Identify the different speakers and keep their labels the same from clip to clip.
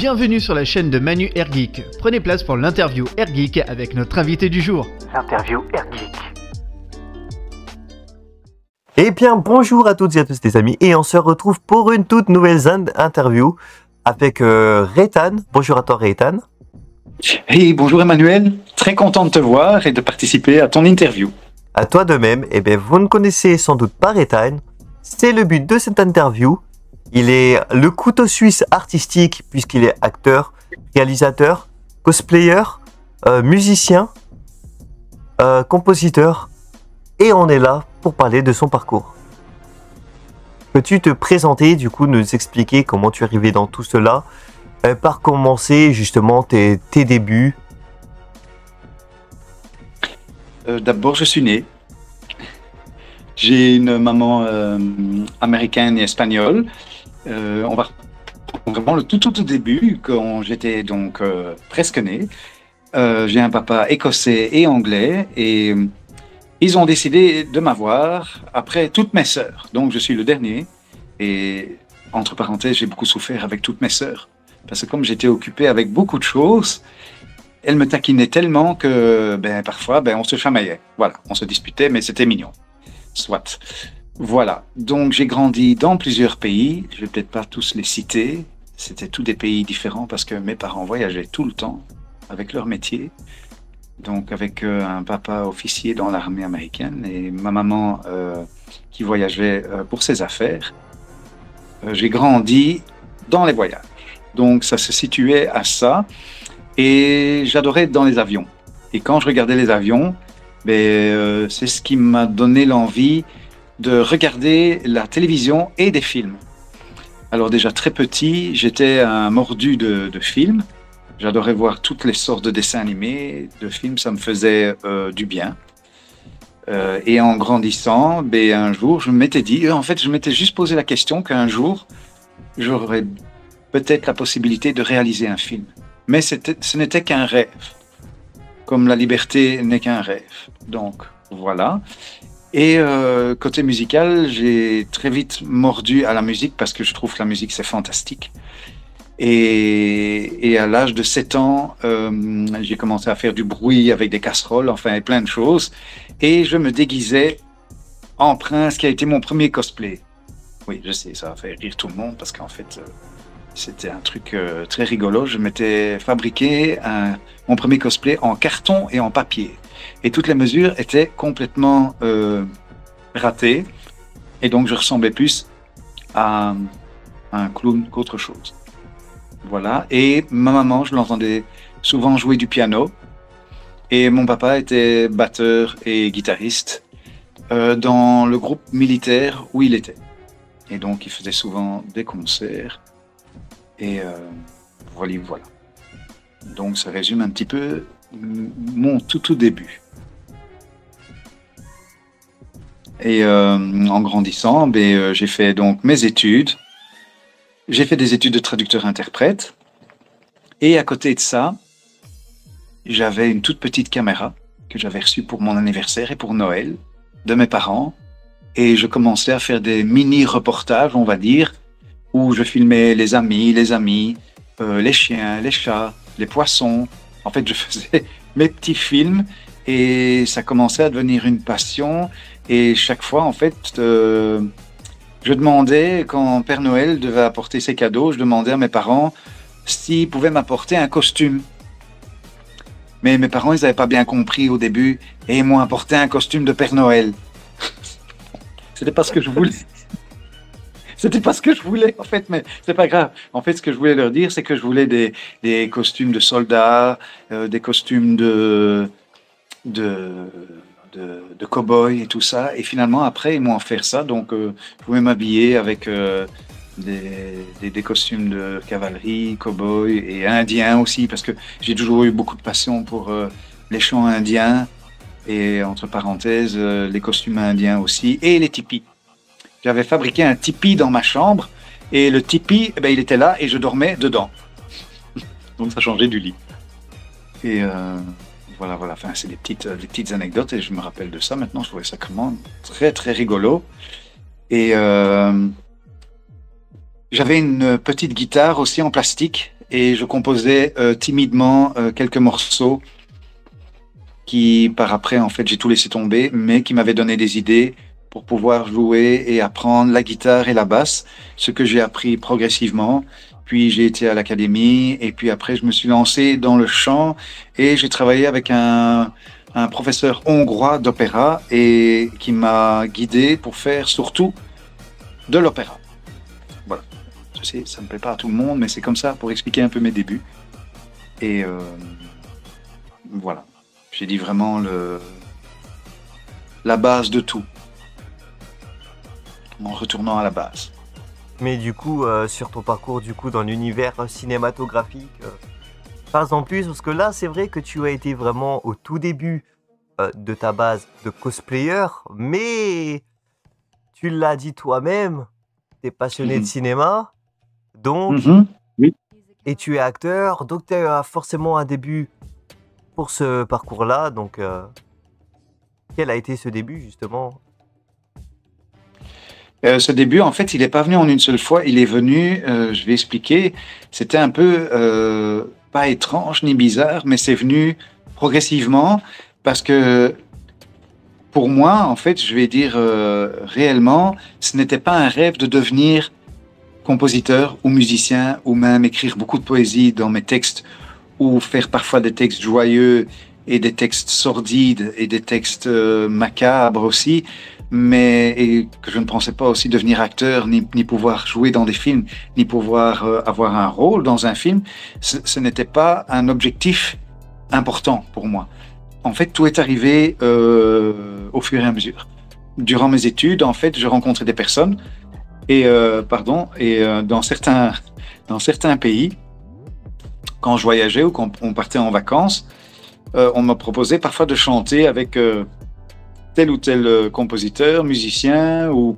Speaker 1: Bienvenue sur la chaîne de Manu Airgeek. Prenez place pour l'interview Airgeek avec notre invité du jour. L'interview Airgeek.
Speaker 2: Eh bien, bonjour à toutes et à tous les amis, et on se retrouve pour une toute nouvelle interview avec Reitan. Bonjour à toi Reitan.
Speaker 3: Hey, bonjour Emmanuel, très content de te voir et de participer à ton interview.
Speaker 2: À toi de même. Eh bien, vous ne connaissez sans doute pas Reitan. C'est le but de cette interview. Il est le couteau suisse artistique puisqu'il est acteur, réalisateur, cosplayer, musicien, compositeur, et on est là pour parler de son parcours. Peux-tu te présenter, du coup, nous expliquer comment tu es arrivé dans tout cela, par commencer justement tes débuts?
Speaker 3: D'abord, je suis né. J'ai une maman américaine et espagnole. On va reprendre vraiment le tout début, quand j'étais donc presque né. J'ai un papa écossais et anglais et ils ont décidé de m'avoir après toutes mes sœurs. Donc je suis le dernier et entre parenthèses, j'ai beaucoup souffert avec toutes mes sœurs parce que comme j'étais occupé avec beaucoup de choses, elles me taquinaient tellement que parfois on se chamaillait. Voilà, on se disputait mais c'était mignon. Soit. Voilà, donc j'ai grandi dans plusieurs pays, je vais peut-être pas tous les citer, c'était tous des pays différents parce que mes parents voyageaient tout le temps avec leur métier, donc avec un papa officier dans l'armée américaine et ma maman qui voyageait pour ses affaires. J'ai grandi dans les voyages, donc ça se situait à ça et j'adorais être dans les avions. Et quand je regardais les avions, c'est ce qui m'a donné l'envie de regarder la télévision et des films. Alors déjà très petit, j'étais un mordu de films. J'adorais voir toutes les sortes de dessins animés, de films, ça me faisait du bien. Et en grandissant, un jour, je m'étais dit, en fait, je m'étais juste posé la question qu'un jour, j'aurais peut-être la possibilité de réaliser un film. Mais ce n'était qu'un rêve, comme la liberté n'est qu'un rêve. Donc voilà. Et côté musical, j'ai très vite mordu à la musique parce que je trouve que la musique c'est fantastique. Et à l'âge de 7 ans, j'ai commencé à faire du bruit avec des casseroles, enfin plein de choses. Et je me déguisais en prince, qui a été mon premier cosplay. Oui, je sais, ça a fait rire tout le monde parce qu'en fait, c'était un truc très rigolo. Je m'étais fabriqué mon premier cosplay en carton et en papier. Et toutes les mesures étaient complètement ratées. Et donc, je ressemblais plus à un clown qu'autre chose. Voilà. Et ma maman, je l'entendais souvent jouer du piano. Et mon papa était batteur et guitariste dans le groupe militaire où il était. Et donc, il faisait souvent des concerts. Et voilà. Donc, ça résume un petit peu mon tout début. Et en grandissant, j'ai fait donc mes études. J'ai fait des études de traducteur-interprète. Et à côté de ça, j'avais une toute petite caméra que j'avais reçue pour mon anniversaire et pour Noël de mes parents. Et je commençais à faire des mini-reportages, on va dire, où je filmais les amis, les chiens, les chats, les poissons. En fait, je faisais mes petits films et ça commençait à devenir une passion. Et chaque fois, en fait, je demandais, quand Père Noël devait apporter ses cadeaux, je demandais à mes parents s'ils pouvaient m'apporter un costume. Mais mes parents, ils n'avaient pas bien compris au début et ils m'ont apporté un costume de Père Noël. C'était pas ce que je voulais. C'était pas ce que je voulais, en fait, mais c'est pas grave. En fait, ce que je voulais leur dire, c'est que je voulais des costumes de soldats, des costumes de cow-boy et tout ça. Et finalement, après, ils m'ont offert ça. Donc, je pouvais m'habiller avec des costumes de cavalerie, cow-boy et indiens aussi, parce que j'ai toujours eu beaucoup de passion pour les chants indiens et, entre parenthèses, les costumes indiens aussi et les tipis. J'avais fabriqué un tipi dans ma chambre et le tipi, il était là et je dormais dedans. Donc ça changeait du lit. Et voilà. Enfin, c'est des petites anecdotes et je me rappelle de ça maintenant. Je trouvais ça vraiment très rigolo. Et j'avais une petite guitare aussi en plastique et je composais timidement quelques morceaux qui, par après, en fait, j'ai tout laissé tomber, mais qui m'avaient donné des idées pour pouvoir jouer et apprendre la guitare et la basse, ce que j'ai appris progressivement. Puis j'ai été à l'académie et puis après je me suis lancé dans le chant et j'ai travaillé avec un professeur hongrois d'opéra et qui m'a guidé pour faire surtout de l'opéra. Voilà. Je sais, ça ne plaît pas à tout le monde, mais c'est comme ça pour expliquer un peu mes débuts. Et voilà. J'ai dit vraiment la base de tout, en retournant à la base.
Speaker 2: Mais du coup, sur ton parcours du coup dans l'univers cinématographique, parle-en plus parce que là, c'est vrai que tu as été vraiment au tout début de ta base de cosplayer, mais tu l'as dit toi-même, tu es passionné de cinéma, donc,
Speaker 3: Oui.
Speaker 2: et tu es acteur, donc tu as forcément un début pour ce parcours-là. Donc, quel a été ce début justement?
Speaker 3: Ce début, en fait, il n'est pas venu en une seule fois. Il est venu, je vais expliquer, c'était un peu pas étrange ni bizarre, mais c'est venu progressivement parce que pour moi, en fait, je vais dire réellement, ce n'était pas un rêve de devenir compositeur ou musicien ou même écrire beaucoup de poésie dans mes textes ou faire parfois des textes joyeux et des textes sordides et des textes macabres aussi, mais et que je ne pensais pas aussi devenir acteur, ni pouvoir jouer dans des films, ni pouvoir avoir un rôle dans un film. Ce n'était pas un objectif important pour moi. En fait, tout est arrivé au fur et à mesure. Durant mes études, en fait, je rencontrais des personnes et dans certains pays, quand je voyageais ou quand on partait en vacances, on m'a proposé parfois de chanter avec tel ou tel compositeur, musicien ou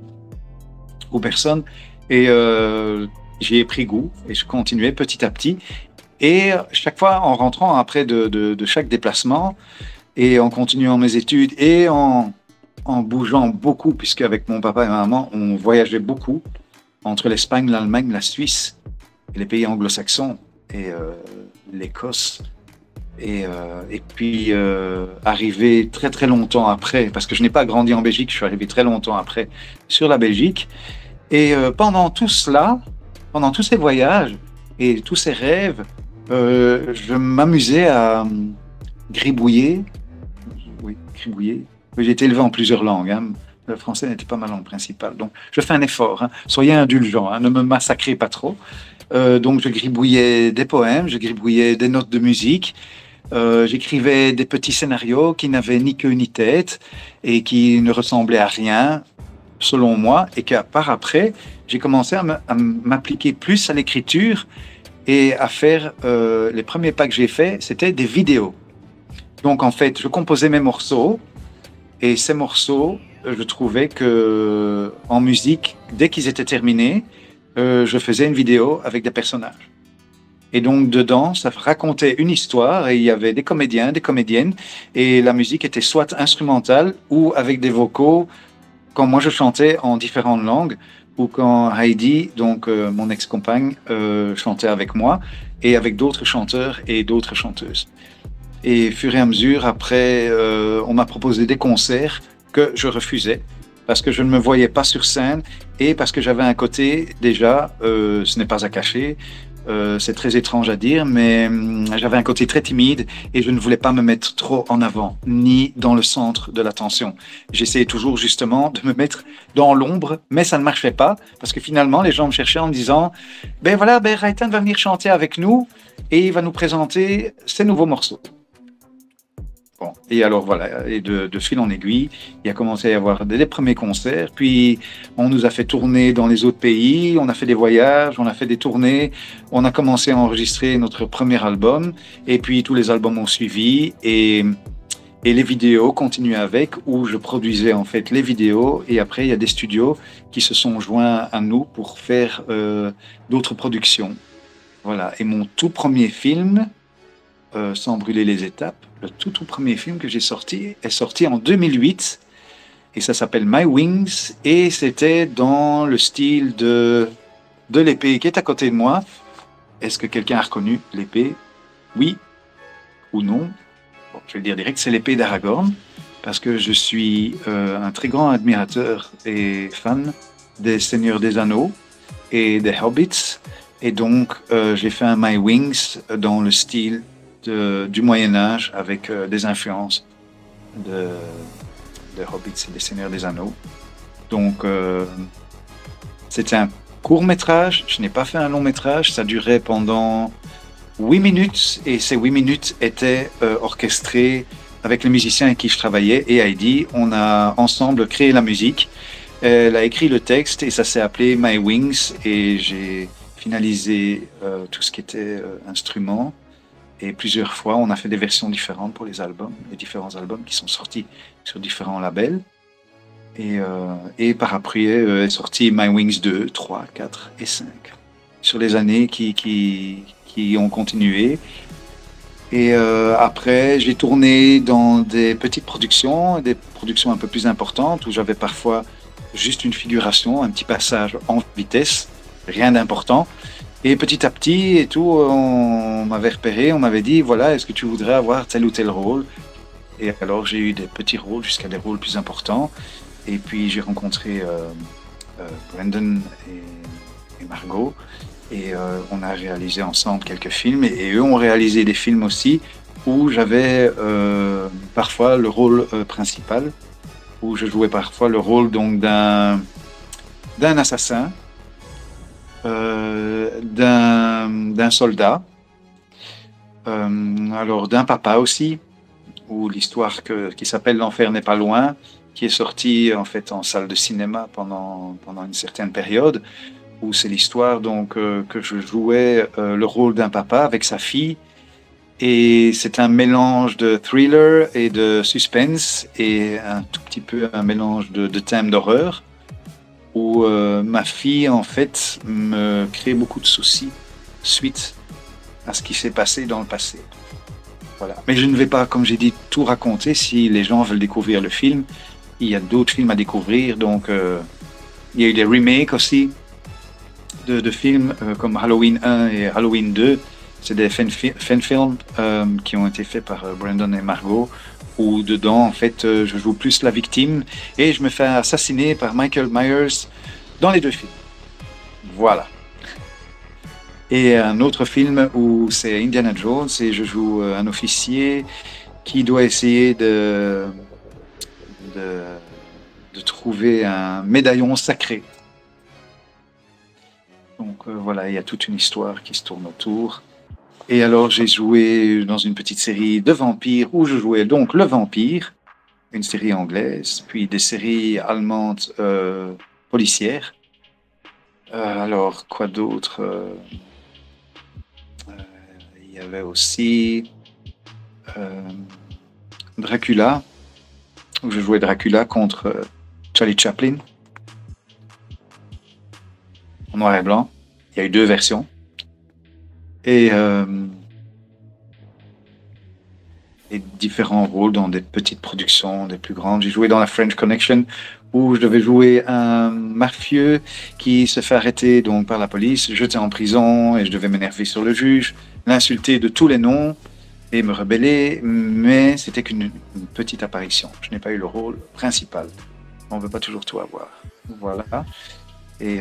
Speaker 3: personne. Et j'y ai pris goût et je continuais petit à petit. Et chaque fois, en rentrant après de chaque déplacement et en continuant mes études et en bougeant beaucoup, puisque avec mon papa et ma maman, on voyageait beaucoup entre l'Espagne, l'Allemagne, la Suisse et les pays anglo-saxons et l'Écosse. Et puis arrivé très très longtemps après, parce que je n'ai pas grandi en Belgique, je suis arrivé très longtemps après sur la Belgique. Et pendant tout cela, pendant tous ces voyages et tous ces rêves, je m'amusais à gribouiller. Oui, gribouiller. J'ai été élevé en plusieurs langues. Hein. Le français n'était pas ma langue principale. Donc je fais un effort. Hein. Soyez indulgents, hein. Ne me massacrez pas trop. Donc je gribouillais des poèmes, je gribouillais des notes de musique. J'écrivais des petits scénarios qui n'avaient ni queue ni tête et qui ne ressemblaient à rien, selon moi, et qu'à part après, j'ai commencé à m'appliquer plus à l'écriture et à faire les premiers pas que j'ai faits, c'était des vidéos. Donc en fait, je composais mes morceaux et ces morceaux, je trouvais que en musique, dès qu'ils étaient terminés, je faisais une vidéo avec des personnages. Et donc, dedans, ça racontait une histoire et il y avait des comédiens, des comédiennes et la musique était soit instrumentale ou avec des vocaux quand moi je chantais en différentes langues ou quand Heidi, donc mon ex-compagne, chantait avec moi et avec d'autres chanteurs et d'autres chanteuses. Et au fur et à mesure, après, on m'a proposé des concerts que je refusais parce que je ne me voyais pas sur scène et parce que j'avais un côté, déjà, ce n'est pas à cacher, c'est très étrange à dire, mais j'avais un côté très timide et je ne voulais pas me mettre trop en avant, ni dans le centre de l'attention. J'essayais toujours justement de me mettre dans l'ombre, mais ça ne marchait pas parce que finalement les gens me cherchaient en me disant « Ben voilà, ben Raitan va venir chanter avec nous et il va nous présenter ses nouveaux morceaux. » Bon, et alors voilà, et de fil en aiguille, il a commencé à y avoir des premiers concerts, puis on nous a fait tourner dans les autres pays, on a fait des voyages, on a fait des tournées, on a commencé à enregistrer notre premier album, et puis tous les albums ont suivi, et les vidéos continuaient avec, où je produisais en fait les vidéos, et après il y a des studios qui se sont joints à nous pour faire d'autres productions. Voilà, et mon tout premier film, sans brûler les étapes, le tout premier film que j'ai sorti est sorti en 2008 et ça s'appelle My Wings et c'était dans le style de l'épée qui est à côté de moi est-ce que quelqu'un a reconnu l'épée? Oui ou non? Bon, je vais le dire direct, c'est l'épée d'Aragorn, parce que je suis un très grand admirateur et fan des Seigneurs des Anneaux et des Hobbits. Et donc, j'ai fait un My Wings dans le style du Moyen-Âge avec des influences de Hobbits et des Seigneurs des Anneaux. Donc, c'était un court-métrage. Je n'ai pas fait un long-métrage. Ça durait pendant 8 minutes et ces 8 minutes étaient orchestrées avec les musiciens avec qui je travaillais et Heidi. On a ensemble créé la musique. Elle a écrit le texte et ça s'est appelé My Wings et j'ai finalisé tout ce qui était instrument. Et plusieurs fois, on a fait des versions différentes pour les albums, les différents albums qui sont sortis sur différents labels. Et par après est sorti My Wings 2, 3, 4 et 5 sur les années qui ont continué. Et après, j'ai tourné dans des petites productions, des productions un peu plus importantes où j'avais parfois juste une figuration, un petit passage en vitesse, rien d'important. Et petit à petit et tout, on m'avait repéré, on m'avait dit, voilà, est-ce que tu voudrais avoir tel ou tel rôle? Et alors j'ai eu des petits rôles jusqu'à des rôles plus importants. Et puis j'ai rencontré Brandon et Margot. Et on a réalisé ensemble quelques films. Et eux ont réalisé des films aussi où j'avais parfois le rôle principal, où je jouais parfois le rôle donc d'un assassin, d'un soldat, alors d'un papa aussi, où l'histoire qui s'appelle L'Enfer n'est pas loin, qui est sortie en fait en salle de cinéma pendant une certaine période, où c'est l'histoire donc que je jouais le rôle d'un papa avec sa fille. Et c'est un mélange de thriller et de suspense et un tout petit peu un mélange de thèmes d'horreur où ma fille en fait me crée beaucoup de soucis suite à ce qui s'est passé dans le passé. Voilà. Mais je ne vais pas, comme j'ai dit, tout raconter. Si les gens veulent découvrir le film, il y a d'autres films à découvrir. Donc il y a eu des remakes aussi de films comme Halloween 1 et Halloween 2. C'est des fan films qui ont été faits par Brandon et Margot, où dedans, en fait, je joue plus la victime et je me fais assassiner par Michael Myers dans les deux films. Voilà. Et un autre film où c'est Indiana Jones et je joue un officier qui doit essayer de trouver un médaillon sacré. Donc voilà, il y a toute une histoire qui se tourne autour. Et alors, j'ai joué dans une petite série de vampires où je jouais donc le vampire, une série anglaise, puis des séries allemandes policières. Alors, quoi d'autre? Il y avait aussi Dracula, où je jouais Dracula contre Charlie Chaplin, en noir et blanc. Il y a eu 2 versions. Et différents rôles dans des petites productions, des plus grandes. J'ai joué dans la French Connection où je devais jouer un mafieux qui se fait arrêter donc par la police, jeté en prison et je devais m'énerver sur le juge, l'insulter de tous les noms et me rebeller, mais c'était qu'une petite apparition. Je n'ai pas eu le rôle principal. On ne veut pas toujours tout avoir. Voilà. Et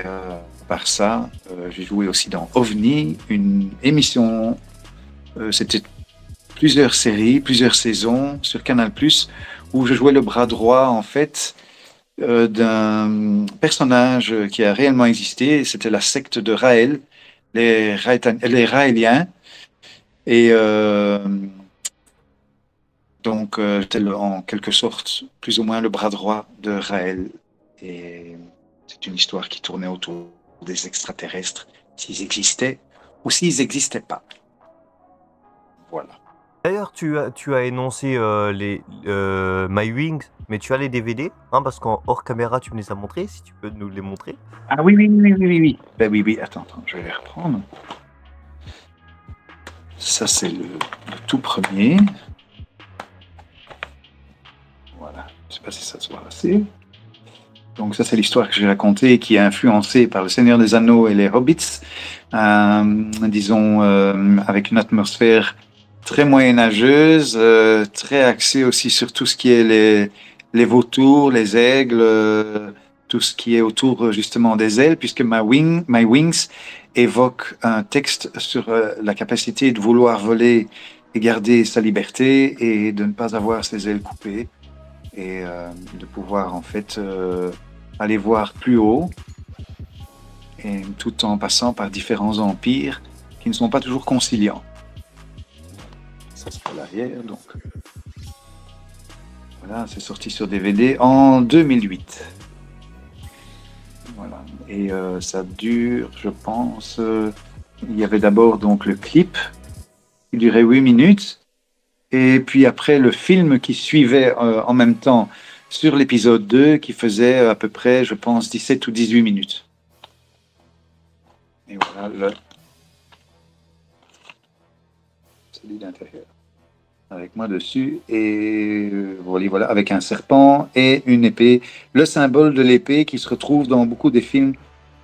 Speaker 3: par ça, j'ai joué aussi dans OVNI, une émission, c'était plusieurs séries, plusieurs saisons sur Canal+, où je jouais le bras droit, en fait, d'un personnage qui a réellement existé. C'était la secte de Raël, les Raéliens. Et donc, j'étais en quelque sorte plus ou moins le bras droit de Raël. Et c'est une histoire qui tournait autour des extraterrestres, s'ils existaient ou s'ils n'existaient pas. Voilà.
Speaker 2: D'ailleurs, tu as énoncé les My Wings, mais tu as les DVD, hein, parce qu'en hors caméra, tu me les as montrés, si tu peux nous les montrer.
Speaker 3: Ah oui. Ben oui, attends, je vais les reprendre. Ça, c'est le tout premier. Voilà, je ne sais pas si ça se voit assez. Donc ça, c'est l'histoire que j'ai racontée qui est influencée par Le Seigneur des Anneaux et les Hobbits. disons, avec une atmosphère très moyenâgeuse, très axée aussi sur tout ce qui est les vautours, les aigles, tout ce qui est autour justement des ailes, puisque My Wings évoque un texte sur la capacité de vouloir voler et garder sa liberté et de ne pas avoir ses ailes coupées et de pouvoir en fait aller voir plus haut et tout en passant par différents empires qui ne sont pas toujours conciliants. Ça c'est à l'arrière donc. Voilà, c'est sorti sur DVD en 2008. Voilà. Et ça dure, je pense, il y avait d'abord donc le clip qui durait 8 minutes et puis après le film qui suivait en même temps sur l'épisode 2 qui faisait à peu près, je pense, 17 ou 18 minutes. Et voilà celui d'intérieur. Avec moi dessus, et voilà, avec un serpent et une épée. Le symbole de l'épée qui se retrouve dans beaucoup des films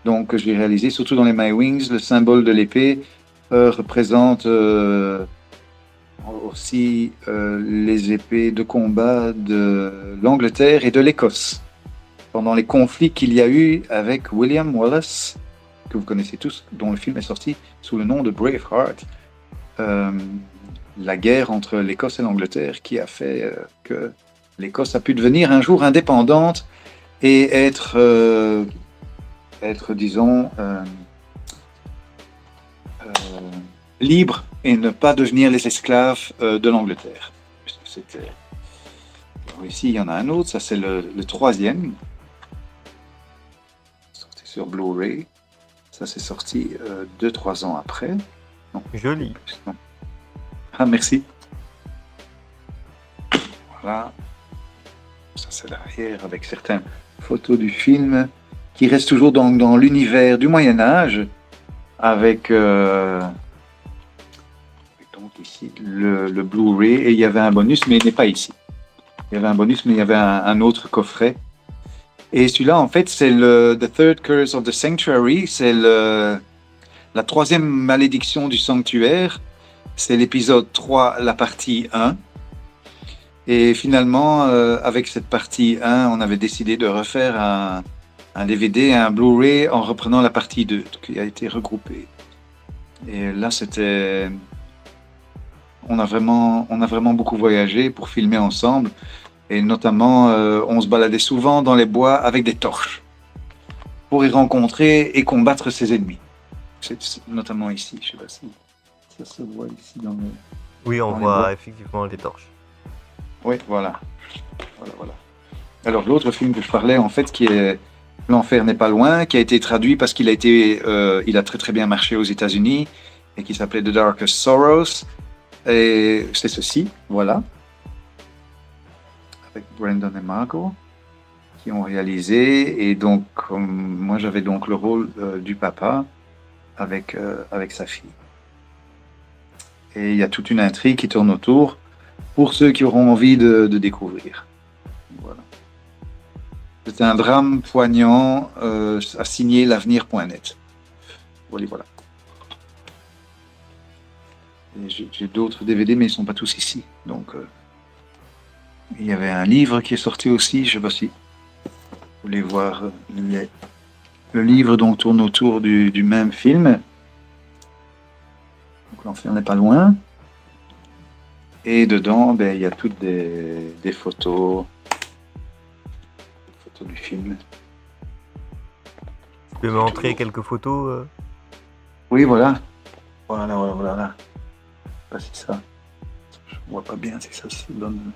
Speaker 3: donc, que j'ai réalisés, surtout dans les My Wings. Le symbole de l'épée représente aussi les épées de combat de l'Angleterre et de l'Écosse pendant les conflits qu'il y a eu avec William Wallace, que vous connaissez tous, dont le film est sorti sous le nom de Braveheart. La guerre entre l'Écosse et l'Angleterre qui a fait que l'Écosse a pu devenir un jour indépendante et être disons, libre et ne pas devenir les esclaves de l'Angleterre. Ici, il y en a un autre, ça c'est le troisième, sorti sur Blu-ray. Ça c'est sorti 2-3 ans après.
Speaker 2: Non. Joli.
Speaker 3: Non. Ah, merci. Voilà. Ça, c'est l'arrière avec certaines photos du film qui restent toujours dans l'univers du Moyen-Âge avec donc ici le Blu-ray et il y avait un bonus, mais il n'est pas ici. Il y avait un bonus, mais il y avait un autre coffret. Et celui-là, en fait, c'est le The Third Curse of the Sanctuary. C'est la troisième malédiction du sanctuaire. C'est l'épisode 3, la partie 1. Et finalement, avec cette partie 1, on avait décidé de refaire un DVD, un Blu-ray en reprenant la partie 2, qui a été regroupée. Et là, c'était... On a vraiment beaucoup voyagé pour filmer ensemble. Et notamment, on se baladait souvent dans les bois avec des torches pour y rencontrer et combattre ses ennemis. C'est notamment ici, je ne sais pas si ça se voit ici dans le...
Speaker 2: Oui, on voit effectivement les torches.
Speaker 3: Oui, voilà. Alors l'autre film que je parlais, en fait, qui est L'Enfer n'est pas loin, qui a été traduit parce qu'il a été, il a très très bien marché aux États-Unis et qui s'appelait The Darkest Sorrows. Et c'est ceci, voilà, avec Brandon et Margot qui ont réalisé. Et donc moi j'avais donc le rôle du papa avec sa fille. Et il y a toute une intrigue qui tourne autour pour ceux qui auront envie de découvrir. Voilà. C'est un drame poignant à signer l'avenir.net. Voilà. J'ai d'autres DVD, mais ils ne sont pas tous ici. Donc, il y avait un livre qui est sorti aussi, je ne sais pas si vous voulez voir le livre dont tourne autour du même film. Donc, l'enfer n'est pas loin. Et dedans, ben, il y a toutes des photos du film.
Speaker 2: Tu peux me montrer quelques photos
Speaker 3: Oui, voilà. Voilà. Je sais pas si ça... Je vois pas bien si ça se donne...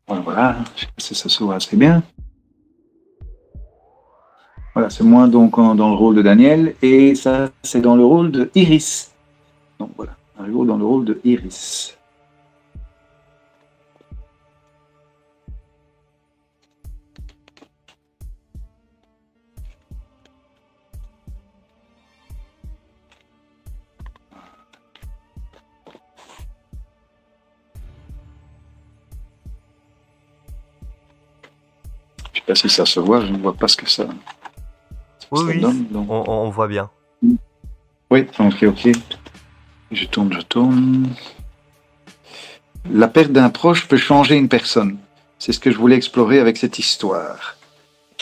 Speaker 3: Voilà, je sais pas si ça se voit assez bien. Voilà, c'est moi donc dans le rôle de Daniel et ça c'est dans le rôle de Iris. Donc voilà, un jour dans le rôle de Iris. Là, si ça se voit, je ne vois pas ce que ça,
Speaker 2: Oui,
Speaker 3: donne. Donc.
Speaker 2: on voit bien.
Speaker 3: Oui, ok. Je tourne. La perte d'un proche peut changer une personne. C'est ce que je voulais explorer avec cette histoire.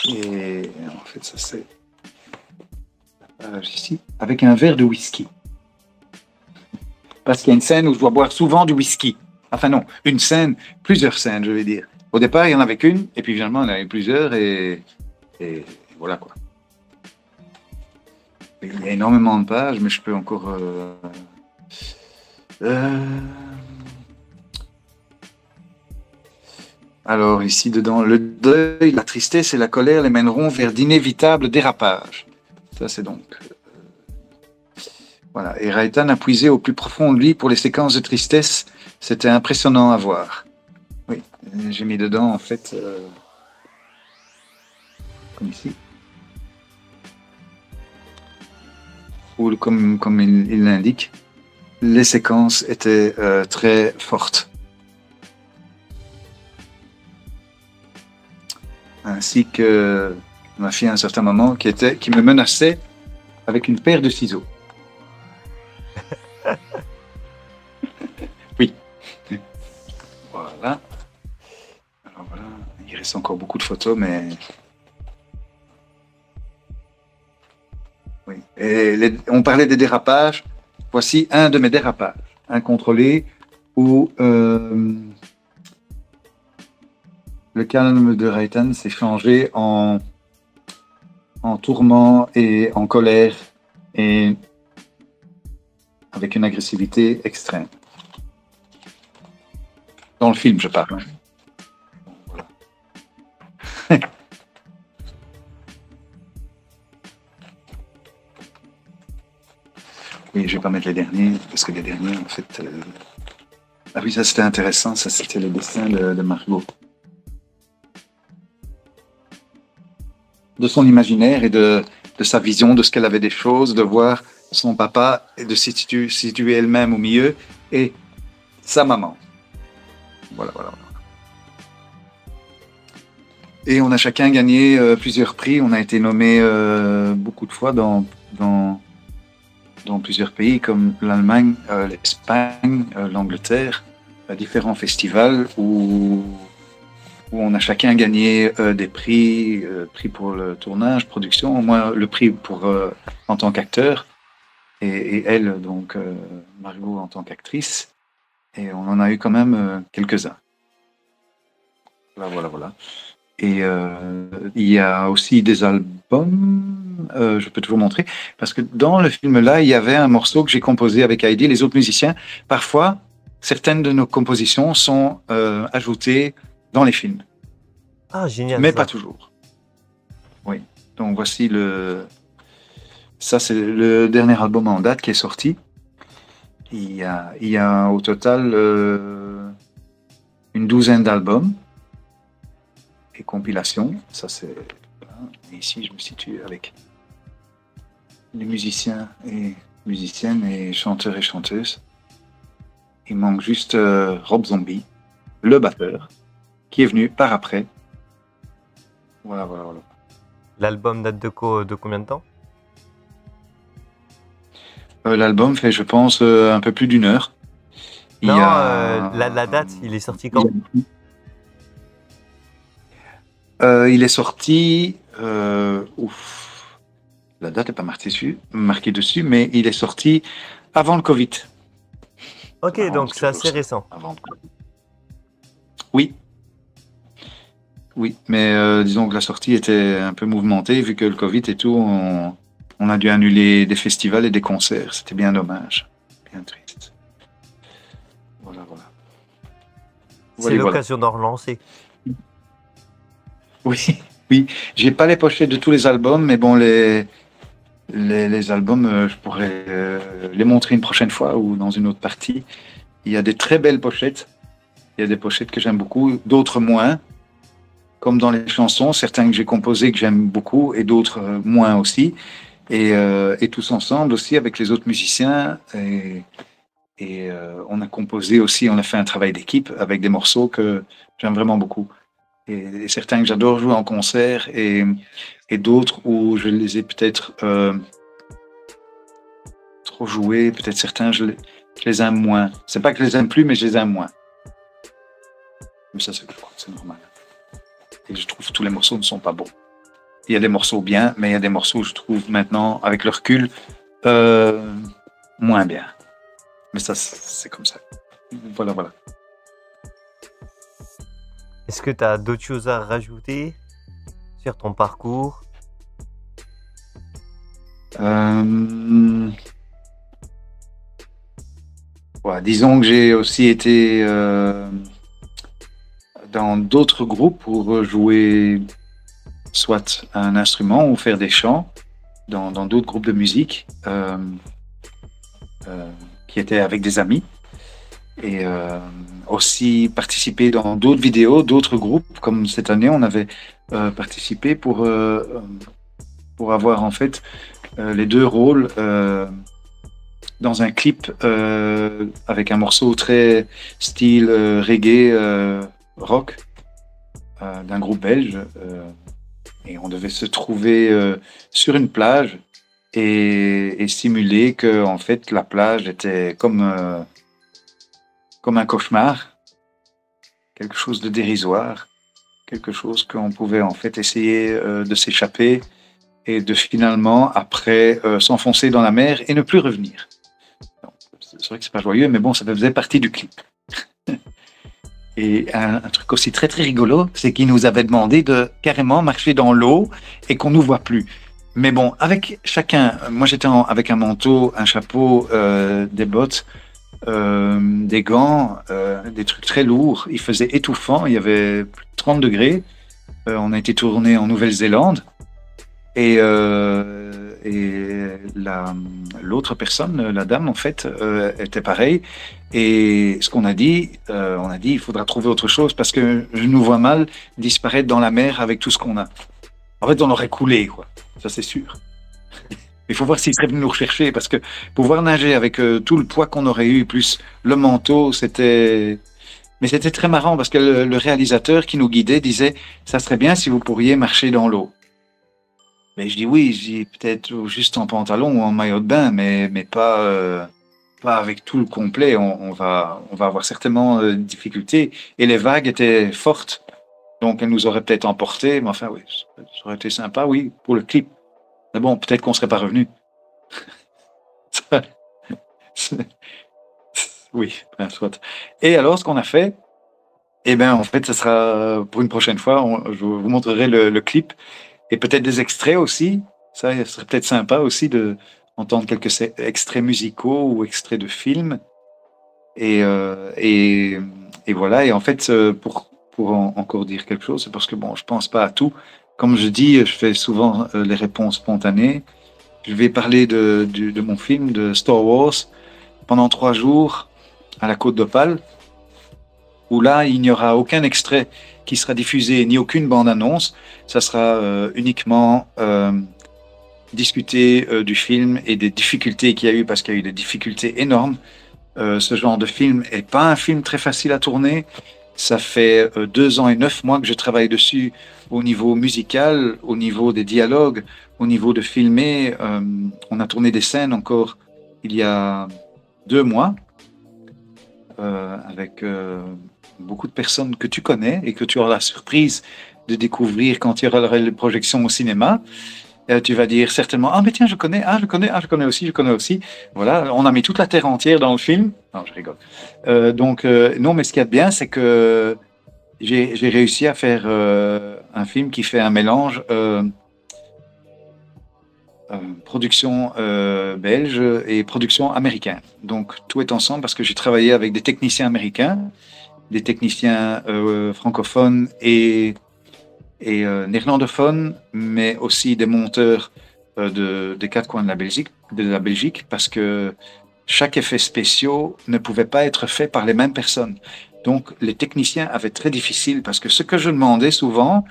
Speaker 3: Et en fait, ça c'est la page ici, avec un verre de whisky. Parce qu'il y a une scène où je dois boire souvent du whisky. Enfin non, une scène, plusieurs scènes, je vais dire. Au départ, il n'y en avait qu'une, et puis finalement, il y en avait plusieurs, et voilà quoi. Il y a énormément de pages, mais je peux encore... Alors, ici, dedans, le deuil, la tristesse et la colère les mèneront vers d'inévitables dérapages. Ça, c'est donc... Voilà. Et Raitan a puisé au plus profond de lui pour les séquences de tristesse. C'était impressionnant à voir. Oui, j'ai mis dedans, en fait... comme ici. Ou comme il l'indique, les séquences étaient très fortes. Ainsi que ma fille à un certain moment qui me menaçait avec une paire de ciseaux. Oui. Voilà. Alors voilà, il reste encore beaucoup de photos, mais... Oui. Et on parlait des dérapages. Voici un de mes dérapages, incontrôlé, où le calme de Raitan s'est changé en tourment et en colère et avec une agressivité extrême. Dans le film, je parle. Voilà. Oui, je vais pas mettre les derniers, parce que les derniers, en fait... Ah oui, ça c'était intéressant, ça c'était le dessin de Margot. De son imaginaire et de sa vision, de ce qu'elle avait des choses, de voir son papa et de situer elle-même au milieu et sa maman. Voilà. Et on a chacun gagné plusieurs prix. On a été nommé beaucoup de fois dans plusieurs pays comme l'Allemagne, l'Espagne, l'Angleterre, à différents festivals où on a chacun gagné des prix, prix pour le tournage, production, moi le prix pour en tant qu'acteur et elle donc Margot en tant qu'actrice, et on en a eu quand même quelques-uns. Voilà. Et il y a aussi des albums, je peux toujours montrer, parce que dans le film-là, il y avait un morceau que j'ai composé avec Heidi, les autres musiciens. Parfois, certaines de nos compositions sont ajoutées dans les films.
Speaker 2: Ah, génial.
Speaker 3: Mais ça. Pas toujours. Oui. Donc voici ça c'est le dernier album en date qui est sorti. Il y a au total une douzaine d'albums et compilations. Ça c'est... Et ici je me situe avec les musiciens et musiciennes et chanteurs et chanteuses. Il manque juste Rob Zombie, le batteur, qui est venu par après. Voilà.
Speaker 2: L'album date de combien de temps?
Speaker 3: L'album fait, je pense, un peu plus d'une heure.
Speaker 2: La date, il est sorti quand?
Speaker 3: Il est sorti... La date n'est pas marquée dessus, mais il est sorti avant le Covid.
Speaker 2: Ok, donc c'est assez récent.
Speaker 3: Avant le Covid. Oui, mais disons que la sortie était un peu mouvementée, vu que le Covid et tout, on a dû annuler des festivals et des concerts. C'était bien dommage, bien triste. Voilà.
Speaker 2: C'est l'occasion d'en relancer.
Speaker 3: Oui. J'ai pas les pochettes de tous les albums, mais bon, les albums, je pourrais les montrer une prochaine fois ou dans une autre partie. Il y a des très belles pochettes. Il y a des pochettes que j'aime beaucoup, d'autres moins. Comme dans les chansons, certains que j'ai composés que j'aime beaucoup et d'autres moins aussi. Et tous ensemble aussi avec les autres musiciens. Et on a composé aussi, on a fait un travail d'équipe avec des morceaux que j'aime vraiment beaucoup. et certains que j'adore jouer en concert et d'autres où je les ai peut-être trop joués. Peut-être certains, je les aime moins. C'est pas que je les aime plus, mais je les aime moins. Mais ça, c'est normal. Et je trouve que tous les morceaux ne sont pas bons. Il y a des morceaux bien, mais il y a des morceaux, je trouve, maintenant, avec le recul, moins bien. Mais ça, c'est comme ça. Voilà.
Speaker 2: Est-ce que tu as d'autres choses à rajouter sur ton parcours?
Speaker 3: Ouais, disons que j'ai aussi été dans d'autres groupes pour jouer soit un instrument ou faire des chants dans d'autres groupes de musique qui étaient avec des amis. Et aussi participer dans d'autres vidéos, d'autres groupes. Comme cette année, on avait participé pour avoir en fait les deux rôles dans un clip avec un morceau très style reggae rock d'un groupe belge. Et on devait se trouver sur une plage et simuler que en fait la plage était comme un cauchemar, quelque chose de dérisoire, quelque chose qu'on pouvait en fait essayer de s'échapper et de finalement après s'enfoncer dans la mer et ne plus revenir. C'est vrai que c'est pas joyeux, mais bon, ça faisait partie du clip. Et un truc aussi très très rigolo, c'est qu'il nous avait demandé de carrément marcher dans l'eau et qu'on nous voit plus. Mais bon, avec chacun, moi j'étais avec un manteau, un chapeau, des bottes, des gants, des trucs très lourds. Il faisait étouffant, il y avait plus de 30 degrés. On a été tourné en Nouvelle-Zélande et l'autre personne, la dame en fait, était pareil. Et ce qu'on a dit, il faudra trouver autre chose parce que je nous vois mal disparaître dans la mer avec tout ce qu'on a. En fait, on aurait coulé, quoi. Ça c'est sûr. Il faut voir s'ils seraient venus nous rechercher parce que pouvoir nager avec tout le poids qu'on aurait eu, plus le manteau, c'était... Mais c'était très marrant parce que le réalisateur qui nous guidait disait « ça serait bien si vous pourriez marcher dans l'eau ». Mais je dis oui, je dis peut-être juste en pantalon ou en maillot de bain, mais pas avec tout le complet. On va avoir certainement des difficultés. Et les vagues étaient fortes, donc elles nous auraient peut-être emportés. Mais enfin, oui, ça aurait été sympa, oui, pour le clip. Mais bon, peut-être qu'on ne serait pas revenu. Oui, ben, soit. Et alors, ce qu'on a fait, eh bien, en fait, ce sera pour une prochaine fois. Je vous montrerai le clip et peut-être des extraits aussi. Ça serait peut-être sympa aussi d'entendre quelques extraits musicaux ou extraits de films. Et voilà. Et en fait, pour encore dire quelque chose, c'est parce que bon, je pense pas à tout. Comme je dis, je fais souvent les réponses spontanées. Je vais parler de mon film, de Star Wars, pendant 3 jours à la Côte d'Opale, où là, il n'y aura aucun extrait qui sera diffusé, ni aucune bande-annonce. Ça sera uniquement discuter du film et des difficultés qu'il y a eu, parce qu'il y a eu des difficultés énormes. Ce genre de film n'est pas un film très facile à tourner. Ça fait 2 ans et 9 mois que je travaille dessus au niveau musical, au niveau des dialogues, au niveau de filmer. On a tourné des scènes encore il y a 2 mois avec beaucoup de personnes que tu connais et que tu auras la surprise de découvrir quand il y aura les projections au cinéma. Tu vas dire certainement « Ah, mais tiens, je connais aussi. » Voilà, on a mis toute la terre entière dans le film. Non, je rigole. Non, mais ce qu'il y a de bien, c'est que j'ai réussi à faire un film qui fait un mélange production belge et production américaine. Donc, tout est ensemble parce que j'ai travaillé avec des techniciens américains, des techniciens francophones et néerlandophones, mais aussi des monteurs des 4 coins de la Belgique, parce que chaque effet spécial ne pouvait pas être fait par les mêmes personnes. Donc, les techniciens avaient très difficile, parce que ce que je demandais souvent,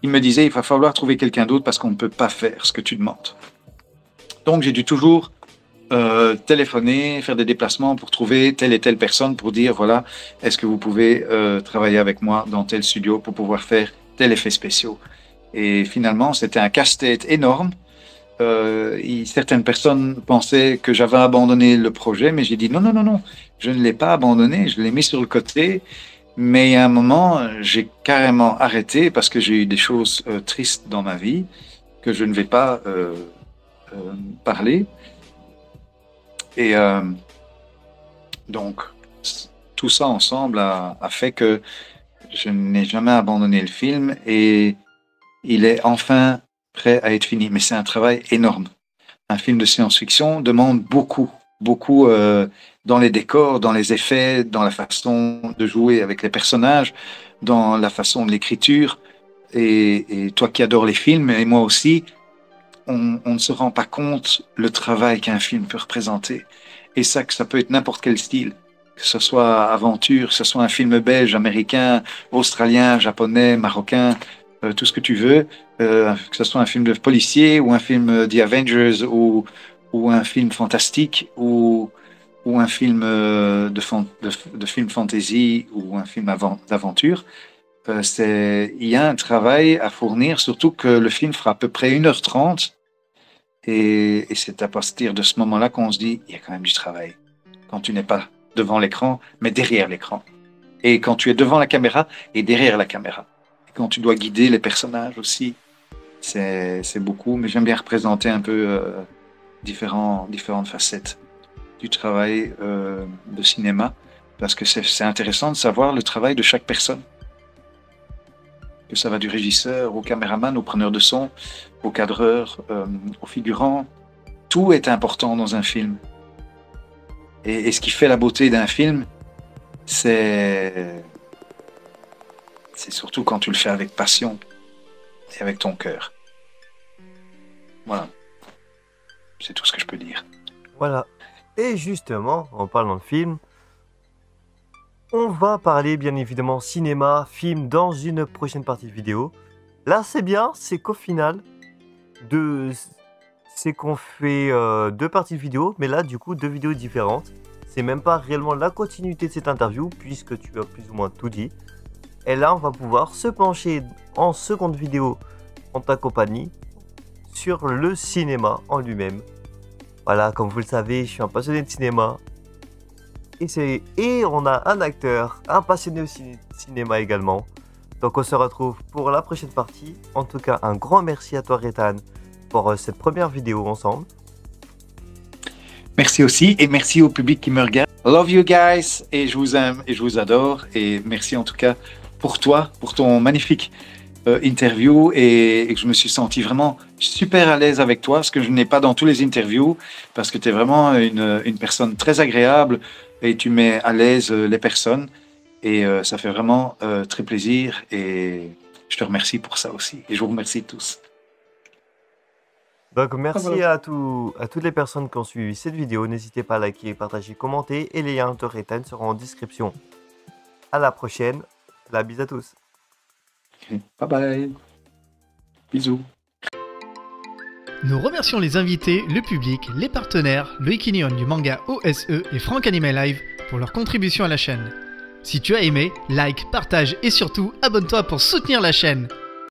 Speaker 3: ils me disaient, il va falloir trouver quelqu'un d'autre parce qu'on ne peut pas faire ce que tu demandes. Donc, j'ai dû toujours téléphoner, faire des déplacements pour trouver telle et telle personne pour dire, voilà, est-ce que vous pouvez travailler avec moi dans tel studio pour pouvoir faire tel effet spéciaux. Et finalement, c'était un casse-tête énorme. Certaines personnes pensaient que j'avais abandonné le projet, mais j'ai dit non, non, non, non, je ne l'ai pas abandonné, je l'ai mis sur le côté. Mais à un moment, j'ai carrément arrêté parce que j'ai eu des choses tristes dans ma vie que je ne vais pas parler. Et donc, tout ça ensemble a fait que je n'ai jamais abandonné le film et il est enfin prêt à être fini. Mais c'est un travail énorme. Un film de science-fiction demande beaucoup, beaucoup dans les décors, dans les effets, dans la façon de jouer avec les personnages, dans la façon de l'écriture. Et toi qui adores les films, et moi aussi, on ne se rend pas compte le travail qu'un film peut représenter. Et ça, que ça peut être n'importe quel style. Que ce soit aventure, que ce soit un film belge, américain, australien, japonais, marocain, tout ce que tu veux, que ce soit un film de policier ou un film The Avengers ou un film fantastique ou un film de film fantasy ou un film d'aventure. Il y a un travail à fournir, surtout que le film fera à peu près 1h30 et c'est à partir de ce moment-là qu'on se dit, il y a quand même du travail. Quand tu n'es pas devant l'écran, mais derrière l'écran. Et quand tu es devant la caméra et derrière la caméra. Et quand tu dois guider les personnages aussi, c'est beaucoup, mais j'aime bien représenter un peu différentes facettes du travail de cinéma, parce que c'est intéressant de savoir le travail de chaque personne. Que ça va du régisseur au caméraman, au preneur de son, au cadreur, au figurant. Tout est important dans un film. Et ce qui fait la beauté d'un film, c'est surtout quand tu le fais avec passion et avec ton cœur. Voilà. C'est tout ce que je peux dire.
Speaker 2: Voilà. Et justement, en parlant de film, on va parler bien évidemment cinéma, film dans une prochaine partie de vidéo. Là, c'est bien, c'est qu'au final, c'est qu'on fait 2 parties de vidéo, mais là, du coup, 2 vidéos différentes. C'est même pas réellement la continuité de cette interview, puisque tu as plus ou moins tout dit. Et là, on va pouvoir se pencher en seconde vidéo en ta compagnie sur le cinéma en lui-même. Voilà, comme vous le savez, je suis un passionné de cinéma. Et on a un acteur, un passionné de cinéma également. Donc on se retrouve pour la prochaine partie. En tout cas, un grand merci à toi, Rétan, pour cette première vidéo ensemble.
Speaker 3: Merci aussi, et merci au public qui me regarde. Love you guys, et je vous aime, et je vous adore. Et merci en tout cas pour toi, pour ton magnifique interview, et que je me suis senti vraiment super à l'aise avec toi, ce que je n'ai pas dans tous les interviews, parce que tu es vraiment une personne très agréable, et tu mets à l'aise les personnes, et ça fait vraiment très plaisir, et je te remercie pour ça aussi, et je vous remercie tous.
Speaker 2: Donc merci à toutes les personnes qui ont suivi cette vidéo. N'hésitez pas à liker, partager, commenter, et les liens de Rétan seront en description. À la prochaine, la bise à tous.
Speaker 3: Bye bye. Bisous.
Speaker 1: Nous remercions les invités, le public, les partenaires, Loïc Ignon du manga OSE et Franck Anime Live pour leur contribution à la chaîne. Si tu as aimé, like, partage et surtout abonne-toi pour soutenir la chaîne.